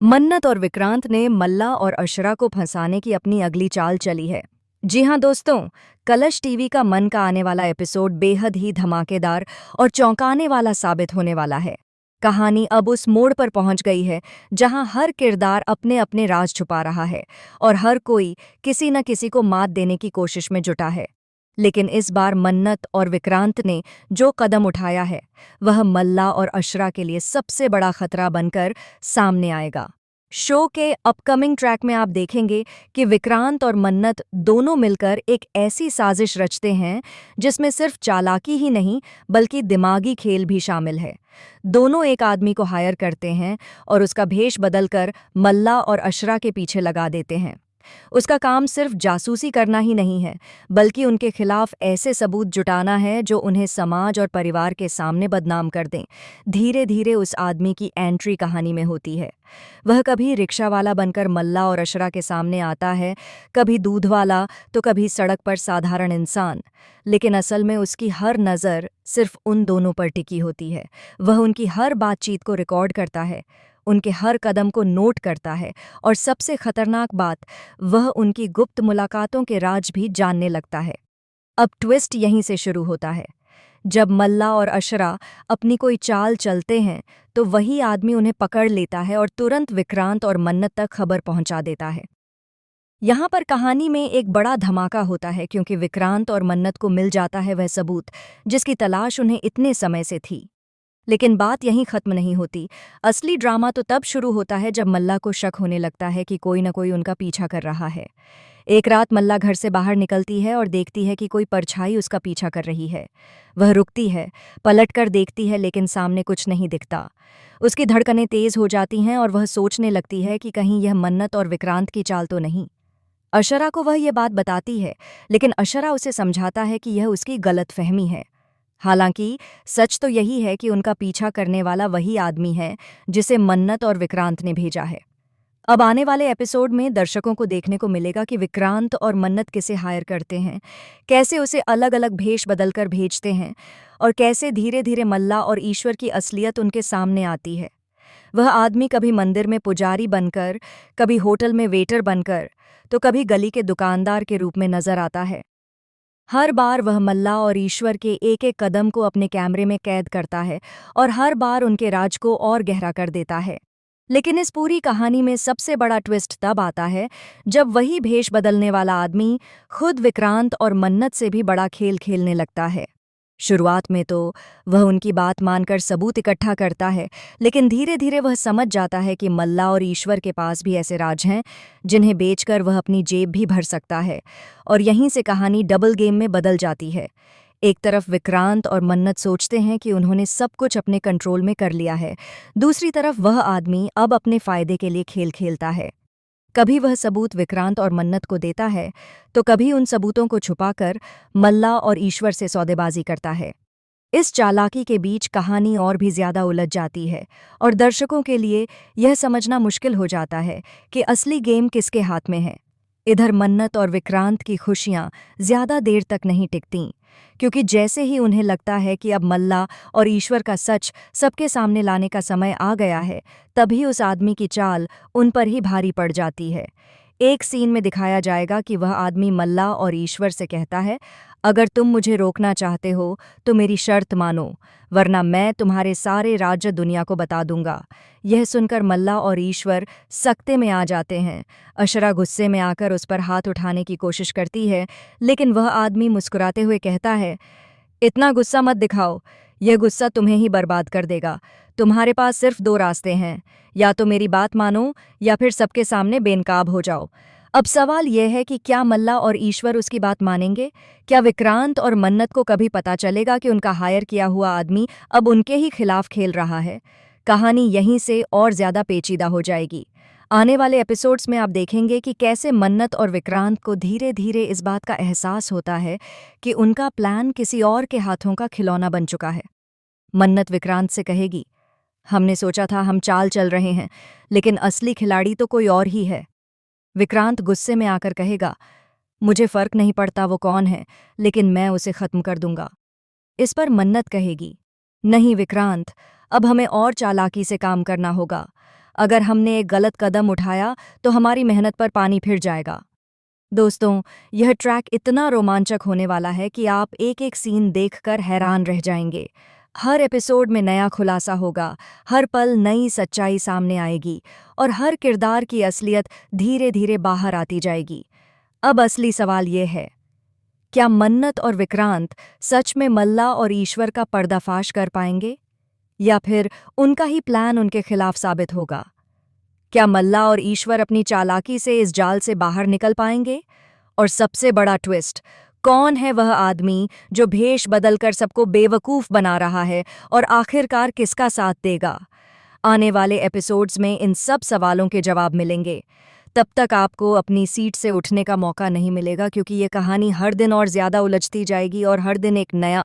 मन्नत और विक्रांत ने मल्ला और अशरा को फंसाने की अपनी अगली चाल चली है। जी हाँ दोस्तों, कलश टीवी का मन का आने वाला एपिसोड बेहद ही धमाकेदार और चौंकाने वाला साबित होने वाला है। कहानी अब उस मोड़ पर पहुंच गई है जहां हर किरदार अपने अपने राज छुपा रहा है और हर कोई किसी न किसी को मात देने की कोशिश में जुटा है। लेकिन इस बार मन्नत और विक्रांत ने जो कदम उठाया है वह मल्ला और अशरा के लिए सबसे बड़ा खतरा बनकर सामने आएगा। शो के अपकमिंग ट्रैक में आप देखेंगे कि विक्रांत और मन्नत दोनों मिलकर एक ऐसी साजिश रचते हैं जिसमें सिर्फ चालाकी ही नहीं बल्कि दिमागी खेल भी शामिल है। दोनों एक आदमी को हायर करते हैं और उसका भेष बदलकर मल्ला और अशरा के पीछे लगा देते हैं। उसका काम सिर्फ जासूसी करना ही नहीं है बल्कि उनके खिलाफ ऐसे सबूत जुटाना है जो उन्हें समाज और परिवार के सामने बदनाम कर दें। धीरे धीरे उस आदमी की एंट्री कहानी में होती है। वह कभी रिक्शा वाला बनकर मल्ला और अशरा के सामने आता है, कभी दूध वाला तो कभी सड़क पर साधारण इंसान। लेकिन असल में उसकी हर नज़र सिर्फ उन दोनों पर टिकी होती है। वह उनकी हर बातचीत को रिकॉर्ड करता है, उनके हर कदम को नोट करता है और सबसे खतरनाक बात, वह उनकी गुप्त मुलाकातों के राज भी जानने लगता है। अब ट्विस्ट यहीं से शुरू होता है। जब मल्ला और अशरा अपनी कोई चाल चलते हैं तो वही आदमी उन्हें पकड़ लेता है और तुरंत विक्रांत और मन्नत तक खबर पहुंचा देता है। यहाँ पर कहानी में एक बड़ा धमाका होता है क्योंकि विक्रांत और मन्नत को मिल जाता है वह सबूत जिसकी तलाश उन्हें इतने समय से थी। लेकिन बात यहीं खत्म नहीं होती। असली ड्रामा तो तब शुरू होता है जब मल्ला को शक होने लगता है कि कोई न कोई उनका पीछा कर रहा है। एक रात मल्ला घर से बाहर निकलती है और देखती है कि कोई परछाई उसका पीछा कर रही है। वह रुकती है, पलटकर देखती है लेकिन सामने कुछ नहीं दिखता। उसकी धड़कनें तेज हो जाती हैं और वह सोचने लगती है कि कहीं यह मन्नत और विक्रांत की चाल तो नहीं। अशरा को वह ये बात बताती है लेकिन अशरा उसे समझाता है कि यह उसकी गलतफहमी है। हालांकि सच तो यही है कि उनका पीछा करने वाला वही आदमी है जिसे मन्नत और विक्रांत ने भेजा है। अब आने वाले एपिसोड में दर्शकों को देखने को मिलेगा कि विक्रांत और मन्नत किसे हायर करते हैं, कैसे उसे अलग अलग भेष बदलकर भेजते हैं और कैसे धीरे धीरे मल्ला और ईश्वर की असलियत उनके सामने आती है। वह आदमी कभी मंदिर में पुजारी बनकर, कभी होटल में वेटर बनकर, तो कभी गली के दुकानदार के रूप में नजर आता है। हर बार वह मल्ला और ईश्वर के एक एक कदम को अपने कैमरे में कैद करता है और हर बार उनके राज को और गहरा कर देता है। लेकिन इस पूरी कहानी में सबसे बड़ा ट्विस्ट तब आता है जब वही भेष बदलने वाला आदमी खुद विक्रांत और मन्नत से भी बड़ा खेल खेलने लगता है। शुरुआत में तो वह उनकी बात मानकर सबूत इकट्ठा करता है, लेकिन धीरे धीरे वह समझ जाता है कि मल्ला और ईश्वर के पास भी ऐसे राज हैं जिन्हें बेचकर वह अपनी जेब भी भर सकता है। और यहीं से कहानी डबल गेम में बदल जाती है। एक तरफ विक्रांत और मन्नत सोचते हैं कि उन्होंने सब कुछ अपने कंट्रोल में कर लिया है, दूसरी तरफ वह आदमी अब अपने फायदे के लिए खेल खेलता है। कभी वह सबूत विक्रांत और मन्नत को देता है तो कभी उन सबूतों को छुपाकर मल्ला और ईश्वर से सौदेबाजी करता है। इस चालाकी के बीच कहानी और भी ज्यादा उलझ जाती है और दर्शकों के लिए यह समझना मुश्किल हो जाता है कि असली गेम किसके हाथ में है। इधर मन्नत और विक्रांत की खुशियां ज्यादा देर तक नहीं टिकतीं, क्योंकि जैसे ही उन्हें लगता है कि अब मल्ला और ईश्वर का सच सबके सामने लाने का समय आ गया है, तभी उस आदमी की चाल उन पर ही भारी पड़ जाती है। एक सीन में दिखाया जाएगा कि वह आदमी मल्ला और ईश्वर से कहता है, अगर तुम मुझे रोकना चाहते हो तो मेरी शर्त मानो, वरना मैं तुम्हारे सारे राज्य दुनिया को बता दूंगा। यह सुनकर मल्ला और ईश्वर सख्ते में आ जाते हैं। अशरा गुस्से में आकर उस पर हाथ उठाने की कोशिश करती है, लेकिन वह आदमी मुस्कुराते हुए कहता है, इतना गुस्सा मत दिखाओ, यह गुस्सा तुम्हें ही बर्बाद कर देगा। तुम्हारे पास सिर्फ दो रास्ते हैं, या तो मेरी बात मानो या फिर सबके सामने बेनकाब हो जाओ। अब सवाल यह है कि क्या मल्ला और ईश्वर उसकी बात मानेंगे? क्या विक्रांत और मन्नत को कभी पता चलेगा कि उनका हायर किया हुआ आदमी अब उनके ही खिलाफ खेल रहा है? कहानी यहीं से और ज्यादा पेचीदा हो जाएगी। आने वाले एपिसोड्स में आप देखेंगे कि कैसे मन्नत और विक्रांत को धीरे धीरे इस बात का एहसास होता है कि उनका प्लान किसी और के हाथों का खिलौना बन चुका है। मन्नत विक्रांत से कहेगी, हमने सोचा था हम चाल चल रहे हैं, लेकिन असली खिलाड़ी तो कोई और ही है। विक्रांत गुस्से में आकर कहेगा, मुझे फर्क नहीं पड़ता वो कौन है, लेकिन मैं उसे खत्म कर दूंगा। इस पर मन्नत कहेगी, नहीं विक्रांत, अब हमें और चालाकी से काम करना होगा। अगर हमने एक गलत कदम उठाया तो हमारी मेहनत पर पानी फिर जाएगा। दोस्तों, यह ट्रैक इतना रोमांचक होने वाला है कि आप एक एक सीन देखकर हैरान रह जाएंगे। हर एपिसोड में नया खुलासा होगा, हर पल नई सच्चाई सामने आएगी और हर किरदार की असलियत धीरे धीरे बाहर आती जाएगी। अब असली सवाल ये है, क्या मन्नत और विक्रांत सच में मल्ला और ईश्वर का पर्दाफाश कर पाएंगे, या फिर उनका ही प्लान उनके खिलाफ साबित होगा? क्या मल्ला और ईश्वर अपनी चालाकी से इस जाल से बाहर निकल पाएंगे? और सबसे बड़ा ट्विस्ट, कौन है वह आदमी जो भेष बदलकर सबको बेवकूफ बना रहा है और आखिरकार किसका साथ देगा? आने वाले एपिसोड्स में इन सब सवालों के जवाब मिलेंगे। तब तक आपको अपनी सीट से उठने का मौका नहीं मिलेगा, क्योंकि ये कहानी हर दिन और ज्यादा उलझती जाएगी और हर दिन एक नया